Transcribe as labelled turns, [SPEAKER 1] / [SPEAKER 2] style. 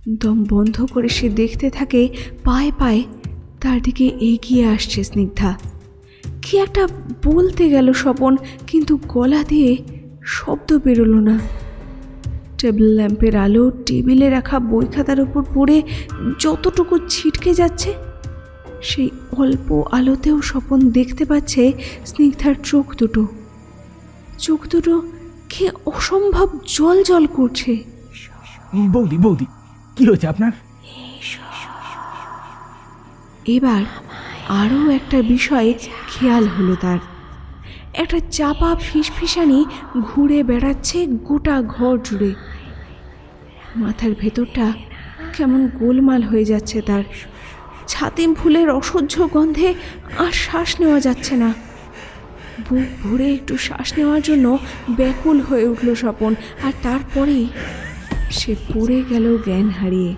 [SPEAKER 1] দম বন্ধ করে সে দেখতে থাকে পায়ে পায়ে তার দিকে এগিয়ে আসছে স্নিগ্ধা। কি একটা বলতে গেল স্বপন, কিন্তু গলা দিয়ে শব্দ বেরোলো না। টেবিল ল্যাম্পের আলো টেবিলে রাখা বই খাতার উপর পড়ে যতটুকু ছিটকে যাচ্ছে, সেই অল্প আলোতেও স্বপন দেখতে পাচ্ছে স্নিগ্ধার চোখ দুটো কি অসম্ভব জল জল করছে।
[SPEAKER 2] বৌদি বৌদি, কি হয়েছে আপনার?
[SPEAKER 1] এবার আরও একটা বিষয়ে খেয়াল হলো তার। একটা চাপা ফিসফিসানি ঘুরে বেড়াচ্ছে গোটা ঘর জুড়ে। মাথার ভেতরটা কেমন গোলমাল হয়ে যাচ্ছে তার। ছাতিম ফুলের অসহ্য গন্ধে আর শ্বাস নেওয়া যাচ্ছে না। বুক ভরে একটু শ্বাস নেওয়ার জন্য ব্যাকুল হয়ে উঠল স্বপন, আর তারপরেই সে পড়ে গেল জ্ঞান হারিয়ে।